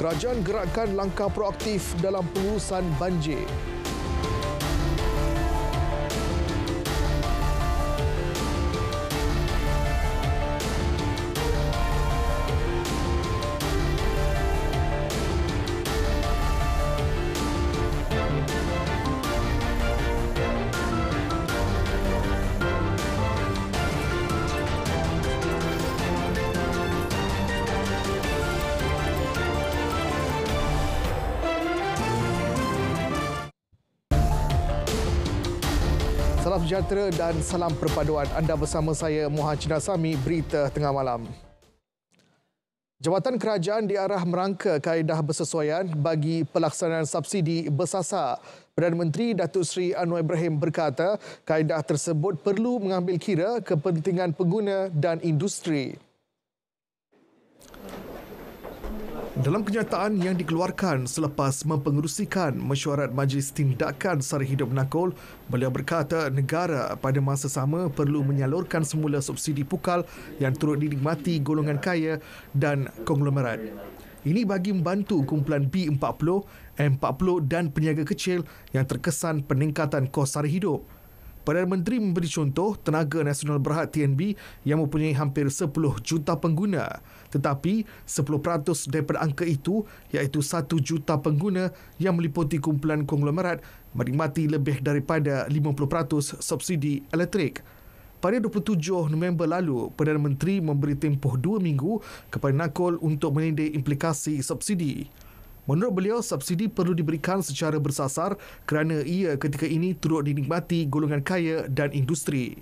Kerajaan gerakkan langkah proaktif dalam pengurusan banjir. Salam sejahtera dan salam perpaduan. Anda bersama saya Muhammad Nasami, berita tengah malam. Jabatan Kerajaan diarah merangka kaedah bersesuaian bagi pelaksanaan subsidi bersasar. Perdana Menteri Datuk Seri Anwar Ibrahim berkata, kaedah tersebut perlu mengambil kira kepentingan pengguna dan industri. Dalam kenyataan yang dikeluarkan selepas mempengerusikan mesyuarat Majlis Tindakan Sara Hidup Nakul, beliau berkata negara pada masa sama perlu menyalurkan semula subsidi pukal yang turut dinikmati golongan kaya dan konglomerat. Ini bagi membantu kumpulan B40, M40 dan peniaga kecil yang terkesan peningkatan kos sara hidup. Perdana Menteri memberi contoh Tenaga Nasional Berhad TNB yang mempunyai hampir 10 juta pengguna. Tetapi 10% daripada angka itu iaitu 1 juta pengguna yang meliputi kumpulan konglomerat menikmati lebih daripada 50% subsidi elektrik. Pada 27 November lalu, Perdana Menteri memberi tempoh 2 minggu kepada Nakul untuk menindik implikasi subsidi. Menurut beliau, subsidi perlu diberikan secara bersasar kerana ia ketika ini turut dinikmati golongan kaya dan industri.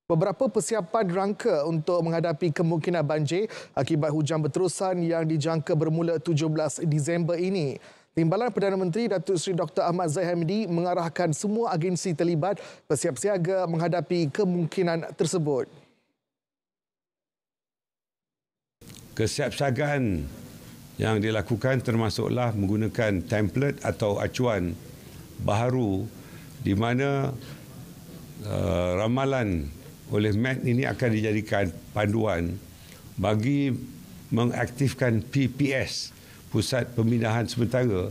Beberapa persiapan dirangka untuk menghadapi kemungkinan banjir akibat hujan berterusan yang dijangka bermula 17 Disember ini. Timbalan Perdana Menteri Datuk Seri Dr. Ahmad Zahid Hamidi mengarahkan semua agensi terlibat bersiap siaga menghadapi kemungkinan tersebut. Kesiapsiagaan yang dilakukan termasuklah menggunakan template atau acuan baharu di mana ramalan oleh MET ini akan dijadikan panduan bagi mengaktifkan PPS, Pusat Pemindahan Sementara,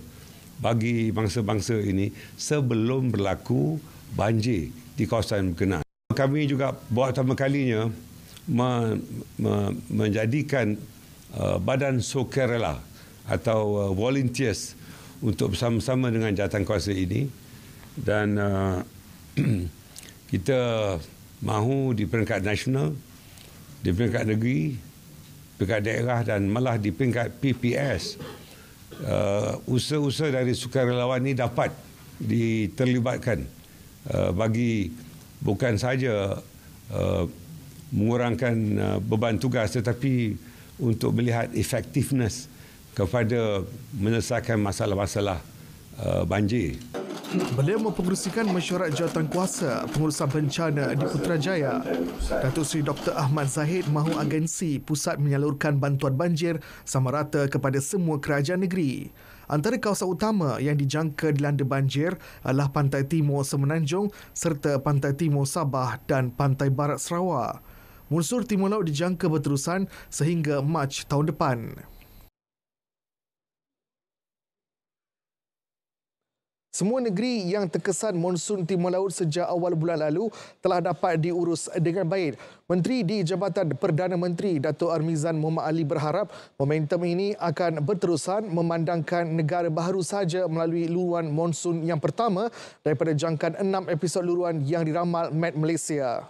bagi bangsa-bangsa ini sebelum berlaku banjir di kawasan berkenaan. Kami juga buat pertama kalinya menjadikan badan sukarela atau volunteers untuk bersama-sama dengan jawatankuasa ini, dan kita mahu di peringkat nasional, di peringkat negeri, peringkat daerah dan malah di peringkat PPS usaha-usaha dari sukarelawan ini dapat diterlibatkan bagi bukan saja mengurangkan beban tugas tetapi untuk melihat efektifness kepada menyelesaikan masalah-masalah banjir. Beliau mempengerusikan mesyuarat jawatankuasa pengurusan bencana di Putrajaya. Datuk Seri Dr. Ahmad Zahid mahu agensi pusat menyalurkan bantuan banjir sama rata kepada semua kerajaan negeri. Antara kawasan utama yang dijangka dilanda banjir adalah Pantai Timur Semenanjung serta Pantai Timur Sabah dan Pantai Barat Sarawak. Munsur Timur Laut dijangka berterusan sehingga Mac tahun depan. Semua negeri yang terkesan monsun Timur Laut sejak awal bulan lalu telah dapat diurus dengan baik. Menteri di Jabatan Perdana Menteri Datuk Armizan Muhammad Ali berharap momentum ini akan berterusan memandangkan negara baru saja melalui luruan monsun yang pertama daripada jangkaan 6 episod luruan yang diramal Met Malaysia.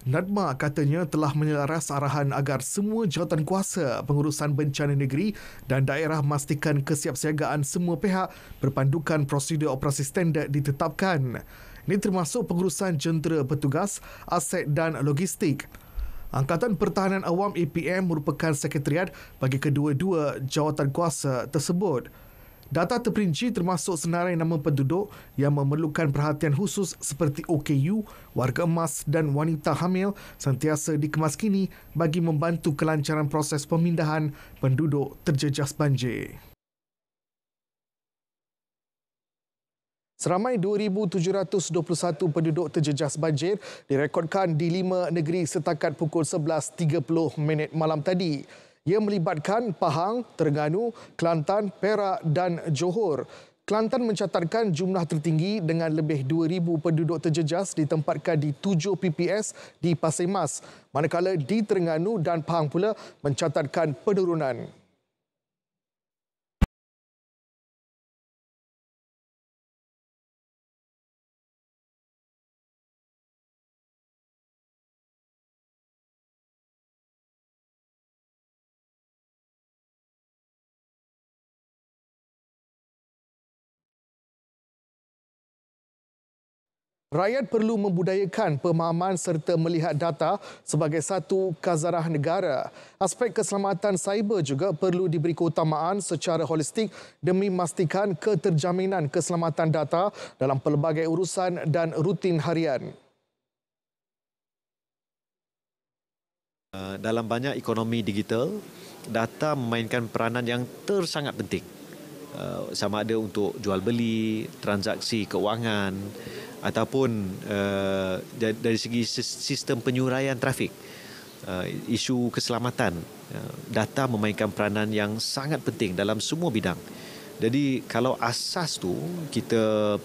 Nadma katanya telah menyelaras arahan agar semua jawatankuasa pengurusan bencana negeri dan daerah memastikan kesiapsiagaan semua pihak berpandukan prosedur operasi standard ditetapkan. Ini termasuk pengurusan jentera petugas, aset dan logistik. Angkatan Pertahanan Awam APM merupakan sekretariat bagi kedua-dua jawatankuasa tersebut. Data terperinci termasuk senarai nama penduduk yang memerlukan perhatian khusus seperti OKU, warga emas dan wanita hamil sentiasa dikemaskini bagi membantu kelancaran proses pemindahan penduduk terjejas banjir. Seramai 2,721 penduduk terjejas banjir direkodkan di 5 negeri setakat pukul 11.30 malam tadi. Ia melibatkan Pahang, Terengganu, Kelantan, Perak dan Johor. Kelantan mencatatkan jumlah tertinggi dengan lebih 2,000 penduduk terjejas ditempatkan di 7 PPS di Pasir Mas, manakala di Terengganu dan Pahang pula mencatatkan penurunan. Rakyat perlu membudayakan pemahaman serta melihat data sebagai satu khazanah negara. Aspek keselamatan cyber juga perlu diberi keutamaan secara holistik demi memastikan keterjaminan keselamatan data dalam pelbagai urusan dan rutin harian. Dalam banyak ekonomi digital, data memainkan peranan yang sangat penting. Sama ada untuk jual beli, transaksi keuangan ataupun dari segi sistem penyuraian trafik, isu keselamatan. Data memainkan peranan yang sangat penting dalam semua bidang. Jadi kalau asas tu kita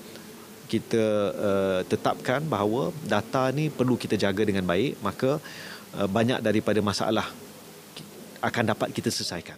tetapkan bahawa data ni perlu kita jaga dengan baik, maka banyak daripada masalah akan dapat kita selesaikan.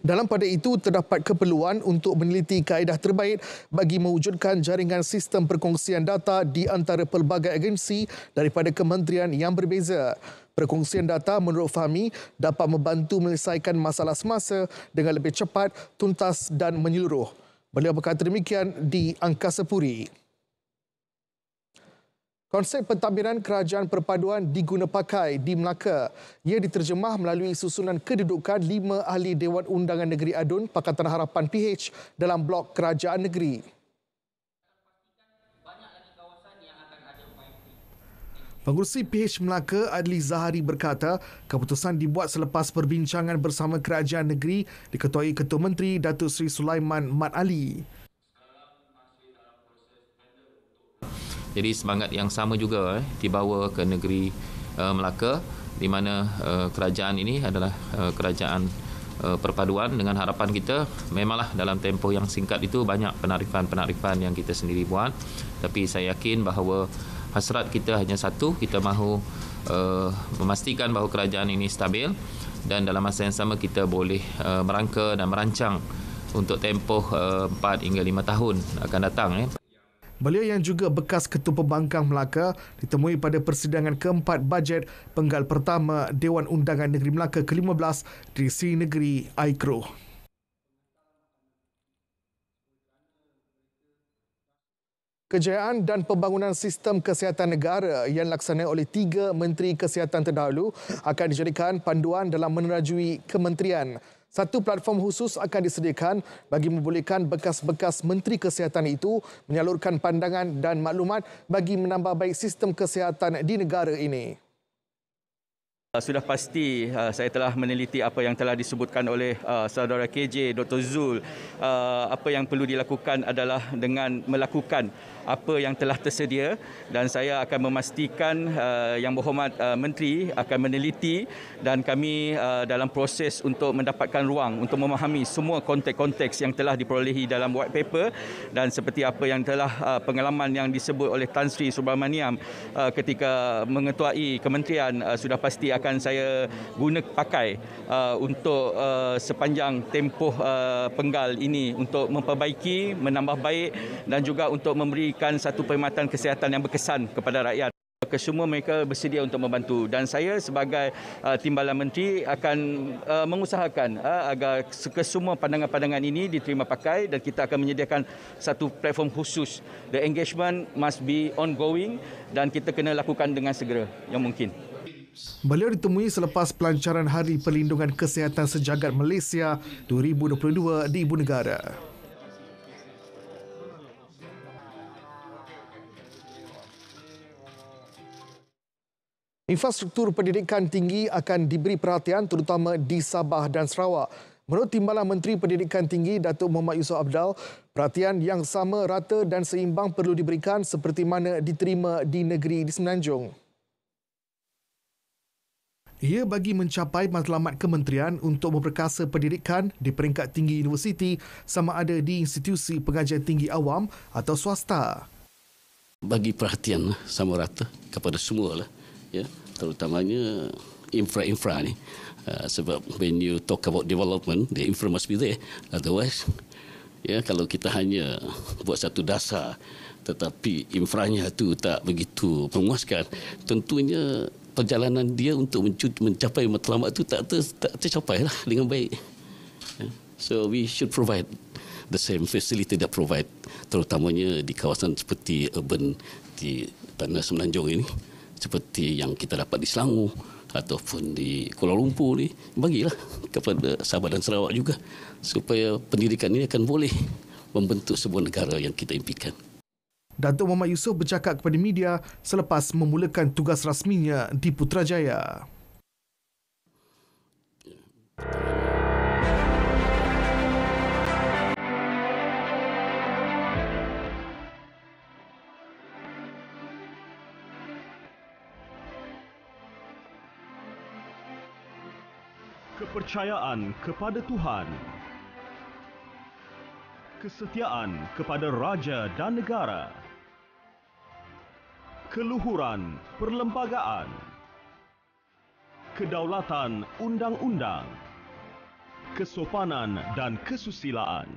Dalam pada itu, terdapat keperluan untuk meneliti kaedah terbaik bagi mewujudkan jaringan sistem perkongsian data di antara pelbagai agensi daripada kementerian yang berbeza. Perkongsian data menurut Fahmi dapat membantu menyelesaikan masalah semasa dengan lebih cepat, tuntas dan menyeluruh. Beliau berkata demikian di Angkasa Puri. Konsep pentadbiran kerajaan perpaduan diguna pakai di Melaka. Ia diterjemah melalui susunan kedudukan 5 ahli Dewan Undangan Negeri Adun Pakatan Harapan PH dalam blok kerajaan negeri. Pengurusi PH Melaka Adli Zahari berkata, keputusan dibuat selepas perbincangan bersama kerajaan negeri diketuai Ketua Menteri Datuk Seri Sulaiman Mat Ali. Jadi semangat yang sama juga dibawa ke negeri Melaka, di mana kerajaan ini adalah kerajaan perpaduan. Dengan harapan kita, memanglah dalam tempoh yang singkat itu banyak penarifan yang kita sendiri buat, tapi saya yakin bahawa hasrat kita hanya satu, kita mahu memastikan bahawa kerajaan ini stabil dan dalam masa yang sama kita boleh merangka dan merancang untuk tempoh 4 hingga 5 tahun akan datang. Beliau yang juga bekas Ketua Pembangkang Melaka ditemui pada persidangan keempat bajet penggal pertama Dewan Undangan Negeri Melaka ke-15 di Sri Negeri Aikro. Kejayaan dan pembangunan sistem kesihatan negara yang dilaksanakan oleh 3 Menteri Kesihatan terdahulu akan dijadikan panduan dalam menerajui kementerian. Satu platform khusus akan disediakan bagi membolehkan bekas-bekas Menteri Kesihatan itu menyalurkan pandangan dan maklumat bagi menambah baik sistem kesihatan di negara ini. Sudah pasti saya telah meneliti apa yang telah disebutkan oleh saudara KJ, Dr. Zul. Apa yang perlu dilakukan adalah dengan melakukan apa yang telah tersedia, dan saya akan memastikan Yang Berhormat Menteri akan meneliti dan kami dalam proses untuk mendapatkan ruang untuk memahami semua konteks-konteks yang telah diperolehi dalam white paper, dan seperti apa yang telah pengalaman yang disebut oleh Tan Sri Subramaniam ketika mengetuai kementerian, sudah pasti akan saya guna pakai untuk sepanjang tempoh penggal ini untuk memperbaiki, menambah baik dan juga untuk memberikan satu perkhidmatan kesihatan yang berkesan kepada rakyat. Kesemua mereka bersedia untuk membantu, dan saya sebagai Timbalan Menteri akan mengusahakan agar kesemua pandangan-pandangan ini diterima pakai, dan kita akan menyediakan satu platform khusus. The engagement must be ongoing dan kita kena lakukan dengan segera yang mungkin. Beliau ditemui selepas pelancaran Hari Perlindungan Kesihatan Sejagat Malaysia 2022 di Ibu Negara. Infrastruktur pendidikan tinggi akan diberi perhatian terutama di Sabah dan Sarawak. Menurut Timbalan Menteri Pendidikan Tinggi Datuk Muhammad Yusof Abdal, perhatian yang sama, rata dan seimbang perlu diberikan seperti mana diterima di negeri di Semenanjung. Ia bagi mencapai matlamat kementerian untuk memperkasa pendidikan di peringkat tinggi universiti sama ada di institusi pengajian tinggi awam atau swasta. Bagi perhatian sama rata kepada semua lah, ya, terutamanya infra ni. Sebab when you talk about development, the infra must be there. Otherwise, ya, kalau kita hanya buat satu dasar tetapi infranya tu tak begitu memuaskan, tentunya perjalanan dia untuk mencapai matlamat tu tak tercapai lah dengan baik. So we should provide the same facility that provide, terutamanya di kawasan seperti urban di tanah Semenanjung ini, seperti yang kita dapat di Selangor ataupun di Kuala Lumpur ni, bagilah kepada Sabah dan Sarawak juga, supaya pendidikan ini akan boleh membentuk sebuah negara yang kita impikan. Datuk Muhammad Yusof bercakap kepada media selepas memulakan tugas rasminya di Putrajaya. Kepercayaan kepada Tuhan, kesetiaan kepada raja dan negara, keluhuran perlembagaan, kedaulatan undang-undang, kesopanan dan kesusilaan.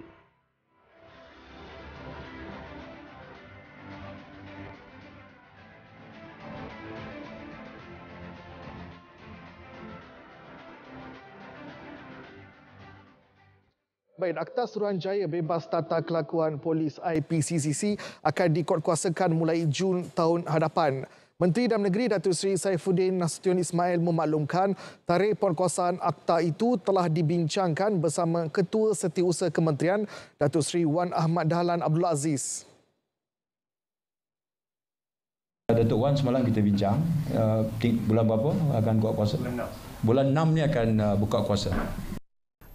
Baik, Akta Suruhanjaya Bebas Tata Kelakuan Polis IPCCC akan dikuatkuasakan mulai Jun tahun hadapan. Menteri Dalam Negeri Datuk Seri Saifuddin Nasution Ismail memaklumkan tarikh penguatkuasaan akta itu telah dibincangkan bersama Ketua Setiausaha Kementerian Datuk Seri Wan Ahmad Dahlan Abdul Aziz. Datuk Wan semalam kita bincang bulan berapa akan kuat kuasa? Bulan 6 ni akan buka kuasa.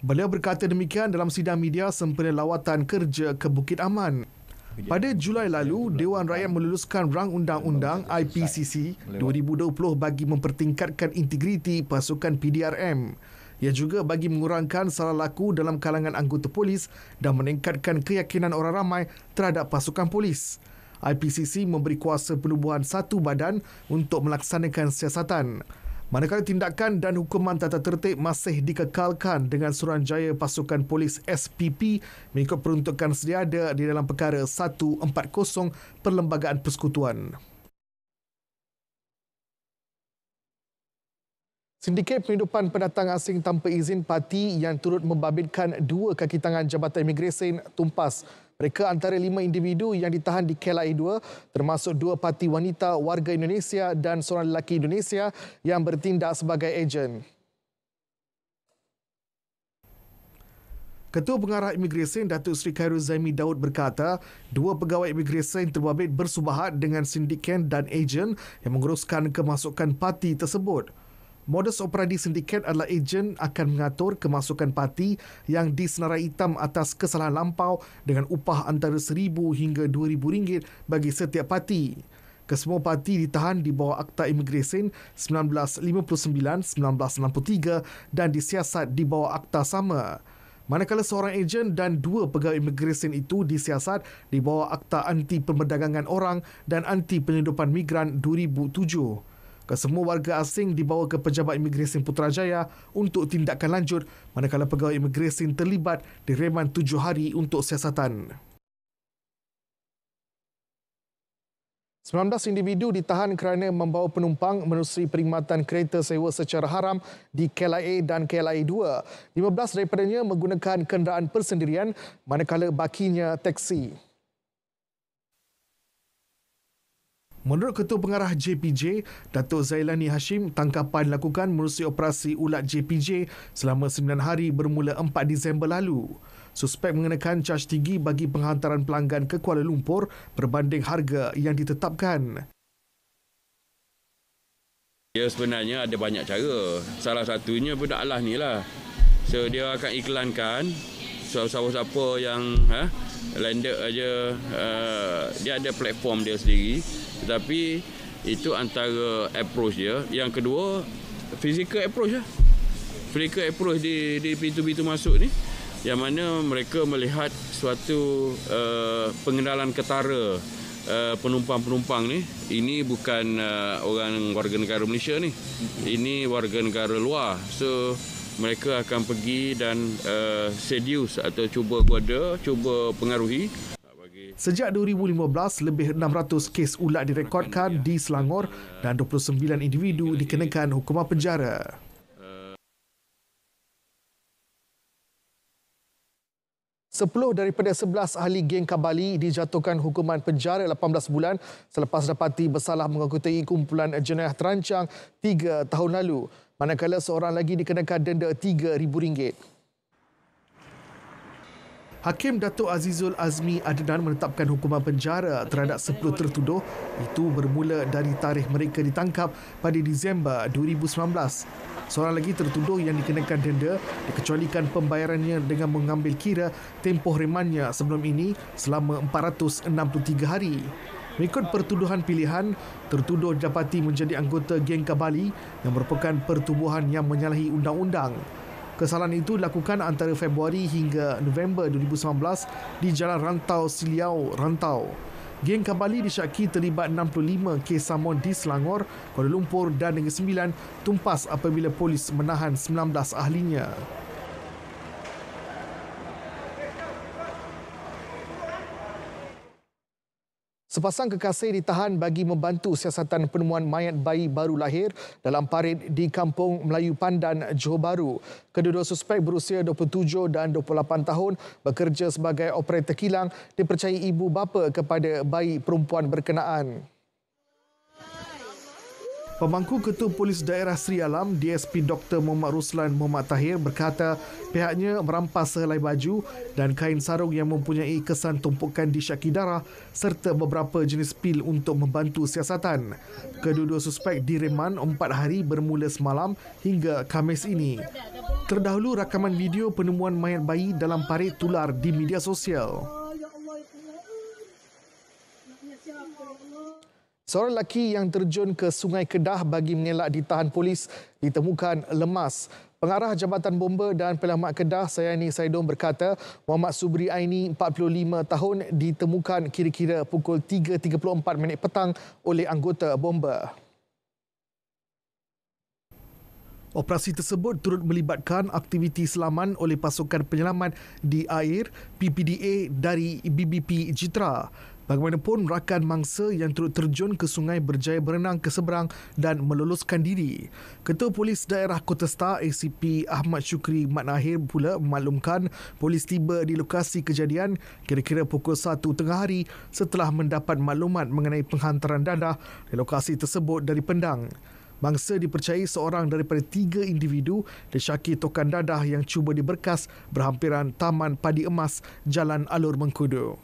Beliau berkata demikian dalam sidang media sempena lawatan kerja ke Bukit Aman. Pada Julai lalu, Dewan Rakyat meluluskan Rang Undang-Undang IPCC 2020 bagi mempertingkatkan integriti pasukan PDRM. Ia juga bagi mengurangkan salah laku dalam kalangan anggota polis dan meningkatkan keyakinan orang ramai terhadap pasukan polis. IPCC memberi kuasa penubuhan satu badan untuk melaksanakan siasatan. Manakala tindakan dan hukuman tata tertib masih dikekalkan dengan Suruhanjaya Pasukan Polis SPP mengikut peruntukan sedia ada di dalam perkara 140 Perlembagaan Persekutuan. Sindiket Penghidupan Pendatang Asing Tanpa Izin Parti yang turut membabitkan 2 kaki tangan Jabatan Imigresen tumpas. Mereka antara 5 individu yang ditahan di KLIA 2, termasuk 2 parti wanita warga Indonesia dan seorang lelaki Indonesia yang bertindak sebagai ejen. Ketua Pengarah Imigresen Datuk Seri Khairul Zaimi Daud berkata, 2 pegawai imigresen terbabit bersubahat dengan sindiket dan ejen yang menguruskan kemasukan parti tersebut. Modus operandi sindiket adalah ejen akan mengatur kemasukan parti yang disenarai hitam atas kesalahan lampau dengan upah antara RM1,000 hingga RM2,000 bagi setiap parti. Kesemua parti ditahan di bawah Akta Imigresen 1959-1963 dan disiasat di bawah akta sama. Manakala seorang ejen dan 2 pegawai imigresen itu disiasat di bawah Akta Anti Perdagangan Orang dan Anti Penyeludupan Migran 2007. Kesemua warga asing dibawa ke Pejabat Imigresen Putrajaya untuk tindakan lanjut manakala pegawai imigresen terlibat direman 7 hari untuk siasatan. 19 individu ditahan kerana membawa penumpang menerusi perkhidmatan kereta sewa secara haram di KLIA dan KLIA 2. 15 daripadanya menggunakan kenderaan persendirian manakala bakinya teksi. Menurut Ketua Pengarah JPJ, Datuk Zailani Hashim, tangkapan dilakukan menerusi operasi ulat JPJ selama 9 hari bermula 4 Disember lalu. Suspek mengenakan caj tinggi bagi penghantaran pelanggan ke Kuala Lumpur berbanding harga yang ditetapkan. Ya, sebenarnya ada banyak cara. Salah satunya budak lah ni lah. So dia akan iklankan siapa-siapa yang landed aja, dia ada platform dia sendiri. Tetapi itu antara approach dia. Yang kedua, physical approach lah. Physical approach di pintu-pintu masuk ni, yang mana mereka melihat suatu pengenalan ketara penumpang-penumpang ni. Ini bukan orang warga negara Malaysia ni. Ini warga negara luar. So mereka akan pergi dan seduce atau cuba goda, cuba pengaruhi. Sejak 2015, lebih 600 kes ulat direkodkan di Selangor dan 29 individu dikenakan hukuman penjara. Sepuluh daripada 11 ahli geng Kabali dijatuhkan hukuman penjara 18 bulan selepas dapati bersalah mengikuti kumpulan jenayah terancang 3 tahun lalu. Manakala seorang lagi dikenakan denda RM3,000. Hakim Datuk Azizul Azmi Adnan menetapkan hukuman penjara terhadap 10 tertuduh itu bermula dari tarikh mereka ditangkap pada Disember 2019. Seorang lagi tertuduh yang dikenakan denda dikecualikan pembayarannya dengan mengambil kira tempoh remannya sebelum ini selama 463 hari. Mengikut pertuduhan pilihan, tertuduh didapati menjadi anggota geng Kabali yang merupakan pertubuhan yang menyalahi undang-undang. Kesalahan itu dilakukan antara Februari hingga November 2019 di Jalan Rantau Siliau, Rantau. Geng Kabali disyaki terlibat 65 kes samun di Selangor, Kuala Lumpur dan Negeri Sembilan tumpas apabila polis menahan 19 ahlinya. Sepasang kekasih ditahan bagi membantu siasatan penemuan mayat bayi baru lahir dalam parit di Kampung Melayu Pandan, Johor Bahru. Kedua-dua suspek berusia 27 dan 28 tahun bekerja sebagai operator kilang dipercayai ibu bapa kepada bayi perempuan berkenaan. Pemangku Ketua Polis Daerah Seri Alam, DSP Dr. Muhammad Ruslan Muhammad Tahir berkata pihaknya merampas sehelai baju dan kain sarung yang mempunyai kesan tumpukan disyaki darah serta beberapa jenis pil untuk membantu siasatan. Kedua-dua suspek direman 4 hari bermula semalam hingga Khamis ini. Terdahulu rakaman video penemuan mayat bayi dalam parit tular di media sosial. Seorang lelaki yang terjun ke Sungai Kedah bagi mengelak ditahan polis ditemukan lemas. Pengarah Jabatan Bomba dan Penyelamat Kedah, Sayani Saidon berkata, Muhammad Subri Aini, 45 tahun, ditemukan kira-kira pukul 3.34 petang oleh anggota bomba. Operasi tersebut turut melibatkan aktiviti selaman oleh pasukan penyelamat di air PPDA dari BBP Jitra. Bagaimanapun, rakan mangsa yang turut terjun ke sungai berjaya berenang ke seberang dan meloluskan diri. Ketua Polis Daerah Kota Star ACP Ahmad Syukri Mat Nahir pula memaklumkan polis tiba di lokasi kejadian kira-kira pukul 1 tengah hari setelah mendapat maklumat mengenai penghantaran dadah di lokasi tersebut dari Pendang. Mangsa dipercayai seorang daripada 3 individu disyaki tokan dadah yang cuba diberkas berhampiran Taman Padi Emas, Jalan Alur Mengkudu.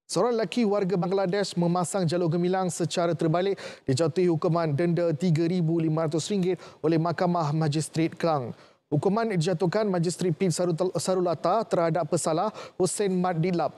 Seorang lelaki warga Bangladesh memasang jalur gemilang secara terbalik dijatuhi hukuman denda RM3,500 oleh Mahkamah Magistrat Klang. Hukuman dijatuhkan Magistrat PIN Sarulata terhadap pesalah Hussein Mat Dilap.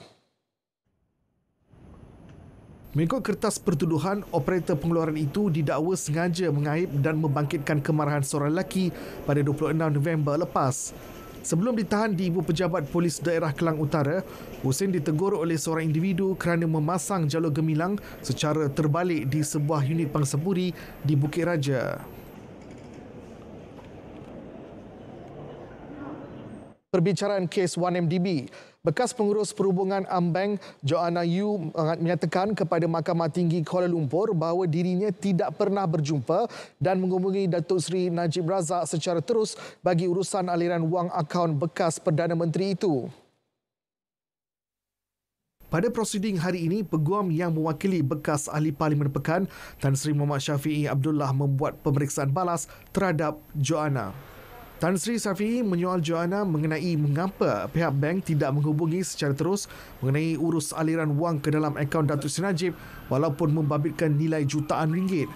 Mengikut kertas pertuduhan, operator pengeluaran itu didakwa sengaja mengaib dan membangkitkan kemarahan seorang lelaki pada 26 November lepas. Sebelum ditahan di Ibu Pejabat Polis Daerah Kelang Utara, Hussein ditegur oleh seorang individu kerana memasang jalur gemilang secara terbalik di sebuah unit pangsapuri di Bukit Raja. Perbicaraan kes 1MDB. Bekas pengurus perhubungan Ambank, Joanna Yu menyatakan kepada Mahkamah Tinggi Kuala Lumpur bahawa dirinya tidak pernah berjumpa dan menghubungi Datuk Seri Najib Razak secara terus bagi urusan aliran wang akaun bekas Perdana Menteri itu. Pada prosiding hari ini, peguam yang mewakili bekas Ahli Parlimen Pekan, Tan Sri Muhammad Syafiee Abdullah membuat pemeriksaan balas terhadap Joanna. Tan Sri Syafiee menyoal Joanna mengenai mengapa pihak bank tidak menghubungi secara terus mengenai urus aliran wang ke dalam akaun Datuk Seri Najib walaupun membabitkan nilai jutaan ringgit.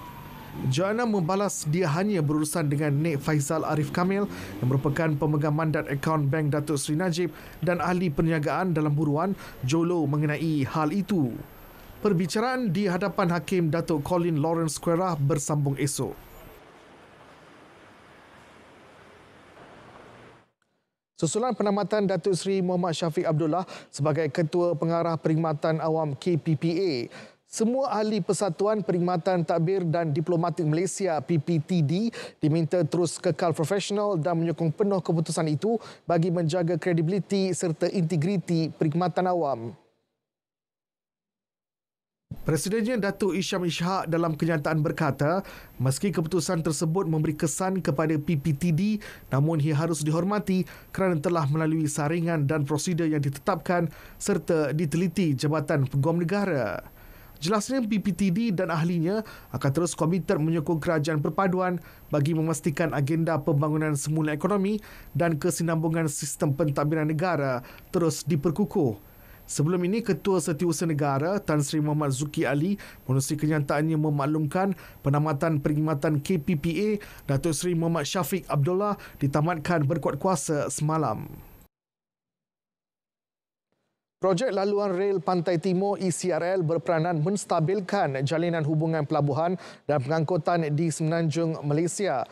Joanna membalas dia hanya berurusan dengan Nik Faizal Arif Kamil yang merupakan pemegang mandat akaun Bank Datuk Seri Najib dan ahli perniagaan dalam buruan Jolo mengenai hal itu. Perbicaraan di hadapan Hakim Datuk Colin Lawrence Quera bersambung esok. Susulan penamatan Datuk Seri Muhammad Syafiq Abdullah sebagai Ketua Pengarah Perkhidmatan Awam KPPA, semua ahli Persatuan Perkhidmatan Tadbir dan Diplomatik Malaysia PPTD diminta terus kekal profesional dan menyokong penuh keputusan itu bagi menjaga kredibiliti serta integriti perkhidmatan awam. Presidennya Datuk Isham Ishak dalam kenyataan berkata, meski keputusan tersebut memberi kesan kepada PPTD, namun ia harus dihormati kerana telah melalui saringan dan prosedur yang ditetapkan serta diteliti Jabatan Peguam Negara. Jelasnya PPTD dan ahlinya akan terus komited menyokong kerajaan perpaduan bagi memastikan agenda pembangunan semula ekonomi dan kesinambungan sistem pentadbiran negara terus diperkukuh. Sebelum ini, Ketua Setiausaha Negara Tan Sri Muhammad Zuki Ali menerusi kenyataannya memaklumkan penamatan perkhidmatan KPPA Datuk Seri Muhammad Syafiq Abdullah ditamatkan berkuat kuasa semalam. Projek Laluan Rel Pantai Timur ECRL berperanan menstabilkan jalinan hubungan pelabuhan dan pengangkutan di Semenanjung Malaysia.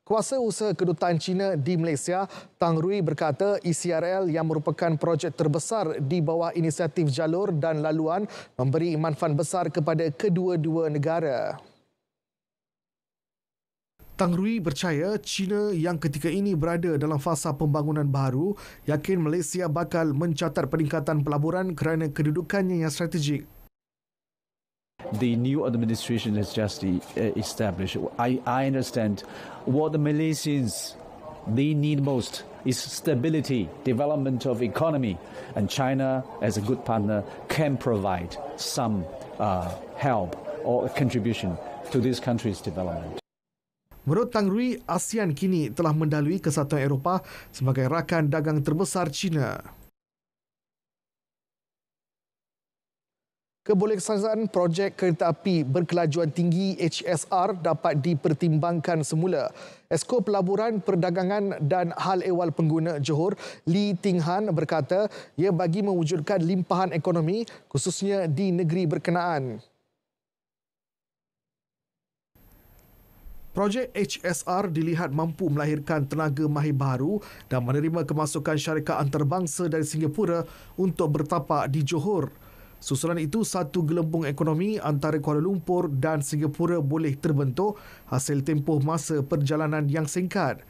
Kuasa Usaha Kedutaan China di Malaysia, Tang Rui berkata ECRL yang merupakan projek terbesar di bawah inisiatif jalur dan laluan memberi manfaat besar kepada kedua-dua negara. Tang Rui percaya China yang ketika ini berada dalam fasa pembangunan baru yakin Malaysia bakal mencatat peningkatan pelaburan kerana kedudukannya yang strategik. The new administration has just established. I understand what the Malaysians they need most is stability, development of economy, and China as a good partner can provide some help or contribution to this country's development. Menurut Tang Rui, ASEAN kini telah mendalui Kesatuan Eropah sebagai rakan dagang terbesar China. Kebolehkesaan projek kereta api berkelajuan tinggi HSR dapat dipertimbangkan semula. Esko Pelaburan, Perdagangan dan Hal Ehwal Pengguna Johor, Lee Ting Han berkata ia bagi mewujudkan limpahan ekonomi khususnya di negeri berkenaan. Projek HSR dilihat mampu melahirkan tenaga mahir baru dan menerima kemasukan syarikat antarabangsa dari Singapura untuk bertapak di Johor. Susulan itu, satu gelembung ekonomi antara Kuala Lumpur dan Singapura boleh terbentuk hasil tempoh masa perjalanan yang singkat.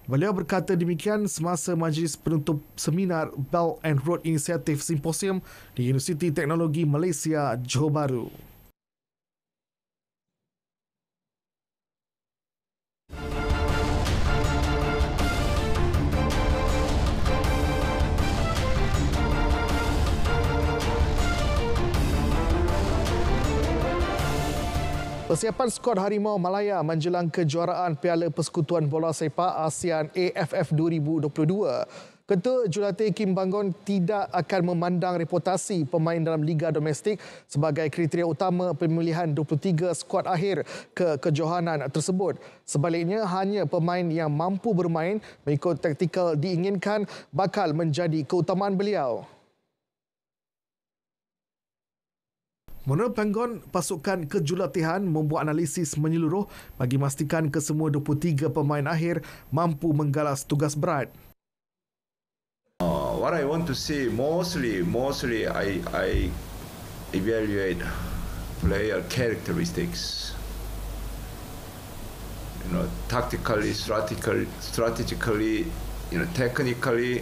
Beliau berkata demikian semasa majlis penutup seminar Belt and Road Initiative Symposium di Universiti Teknologi Malaysia, Johor Bahru. Persiapan skuad Harimau Malaya menjelang kejuaraan Piala Persekutuan Bola Sepak ASEAN AFF 2022. Ketua Jurulatih Kim Banggon tidak akan memandang reputasi pemain dalam liga domestik sebagai kriteria utama pemilihan 23 skuad akhir ke kejohanan tersebut. Sebaliknya, hanya pemain yang mampu bermain mengikut taktikal diinginkan bakal menjadi keutamaan beliau. Menurut Panggon, pasukan kejurulatihan membuat analisis menyeluruh bagi memastikan kesemua 23 pemain akhir mampu menggalas tugas berat. What I want to see mostly I evaluate player characteristics. Tactically, strategically, technically,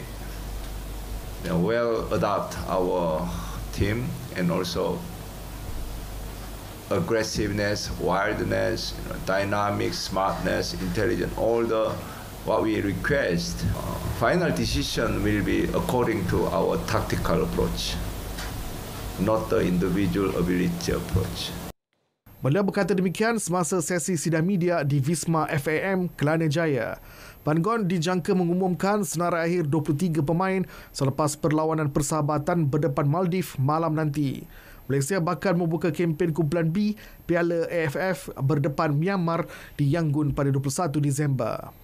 well adapt our team, and also aggressiveness, wildness, dynamics, smartness, intelligence, all the what we request. Final decision will be according to our tactical approach, not the individual ability approach. Beliau berkata demikian semasa sesi sidang media di Wisma FAM Kelana Jaya. Panggon dijangka mengumumkan senarai akhir 23 pemain selepas perlawanan persahabatan berdepan Maldives malam nanti. Malaysia bakal membuka kempen kumpulan B Piala AFF berdepan Myanmar di Yangon pada 21 Disember.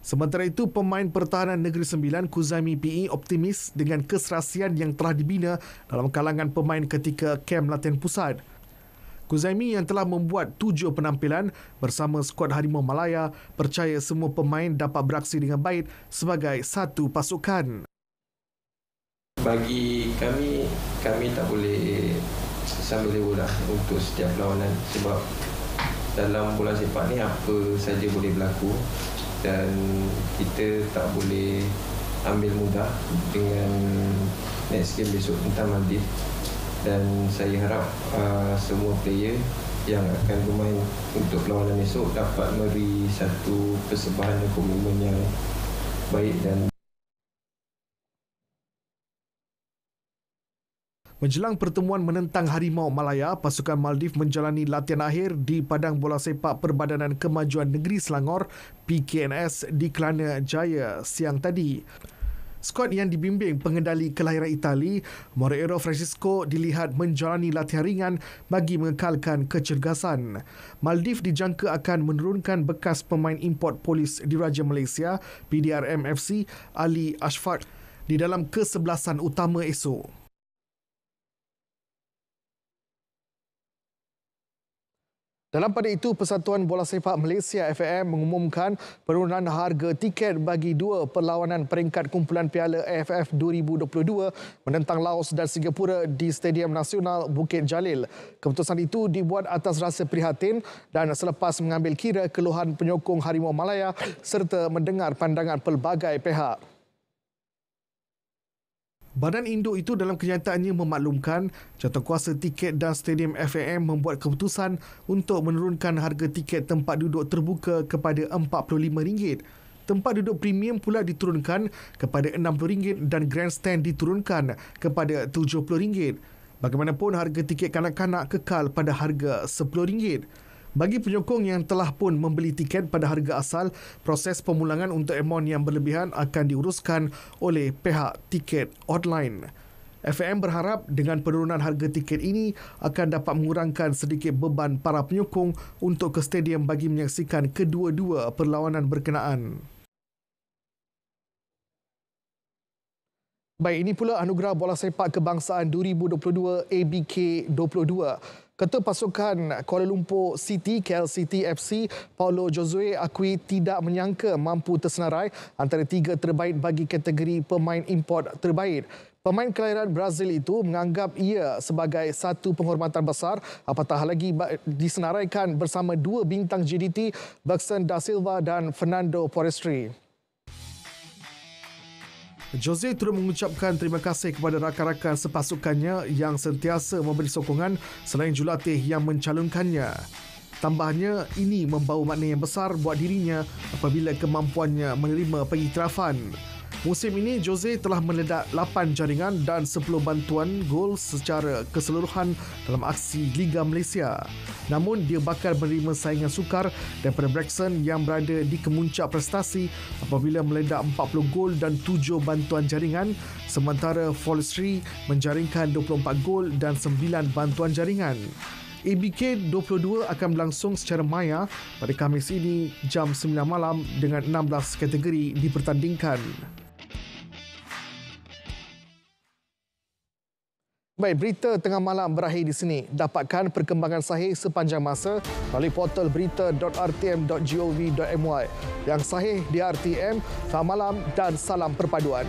Sementara itu, pemain pertahanan Negeri Sembilan Kuzami PE optimis dengan keserasian yang telah dibina dalam kalangan pemain ketika kem latihan pusat. Kuzami yang telah membuat 7 penampilan bersama skuad Harimau Malaya percaya semua pemain dapat beraksi dengan baik sebagai satu pasukan. Bagi kami tak boleh sambil lewa lah untuk setiap lawanan sebab dalam bola sepak ni apa saja boleh berlaku. Dan kita tak boleh ambil mudah dengan next game besok tentang Maldives. Dan saya harap semua player yang akan bermain untuk perlawanan esok dapat memberi satu persembahan dan komitmen yang baik. Dan menjelang pertemuan menentang Harimau Malaya, pasukan Maldives menjalani latihan akhir di Padang Bola Sepak Perbadanan Kemajuan Negeri Selangor PKNS di Kelana Jaya siang tadi. Skuad yang dibimbing pengendali kelahiran Itali, Morero Francisco, dilihat menjalani latihan ringan bagi mengekalkan kecergasan. Maldives dijangka akan menurunkan bekas pemain import polis Diraja Malaysia PDRM FC Ali Ashfaq di dalam kesebelasan utama esok. Dalam pada itu, Persatuan Bola Sepak Malaysia FAM mengumumkan penurunan harga tiket bagi 2 perlawanan peringkat kumpulan Piala AFF 2022 menentang Laos dan Singapura di Stadium Nasional Bukit Jalil. Keputusan itu dibuat atas rasa prihatin dan selepas mengambil kira keluhan penyokong Harimau Malaya serta mendengar pandangan pelbagai pihak. Badan induk itu dalam kenyataannya memaklumkan jawatankuasa tiket dan Stadium FAM membuat keputusan untuk menurunkan harga tiket tempat duduk terbuka kepada RM45. Tempat duduk premium pula diturunkan kepada RM60 dan grandstand diturunkan kepada RM70. Bagaimanapun, harga tiket kanak-kanak kekal pada harga RM10. Bagi penyokong yang telah pun membeli tiket pada harga asal, proses pemulangan untuk amount yang berlebihan akan diuruskan oleh pihak tiket online. FAM berharap dengan penurunan harga tiket ini akan dapat mengurangkan sedikit beban para penyokong untuk ke stadium bagi menyaksikan kedua-dua perlawanan berkenaan. Baik, ini pula Anugerah Bola Sepak Kebangsaan 2022 ABK 22. Ketua Pasukan Kuala Lumpur City KLCT FC Paulo Josue akui tidak menyangka mampu tersenarai antara 3 terbaik bagi kategori pemain import terbaik. Pemain kelahiran Brazil itu menganggap ia sebagai satu penghormatan besar, apatah lagi disenaraikan bersama 2 bintang JDT Bergson Da Silva dan Fernando Forestry. Jose turut mengucapkan terima kasih kepada rakan-rakan sepasukannya yang sentiasa memberi sokongan selain jurulatih yang mencalonkannya. Tambahnya, ini membawa makna yang besar buat dirinya apabila kemampuannya menerima pengiktirafan. Musim ini, Jose telah meledak 8 jaringan dan 10 bantuan gol secara keseluruhan dalam aksi Liga Malaysia. Namun, dia bakal menerima saingan sukar daripada Bergson yang berada di kemuncak prestasi apabila meledak 40 gol dan 7 bantuan jaringan, sementara Forestry menjaringkan 24 gol dan 9 bantuan jaringan. ABK 22 akan berlangsung secara maya pada Khamis ini jam 9 malam dengan 16 kategori dipertandingkan. Baik, berita tengah malam berakhir di sini. Dapatkan perkembangan sahih sepanjang masa melalui portal berita.rtm.gov.my. Yang sahih di RTM, selamat malam dan salam perpaduan.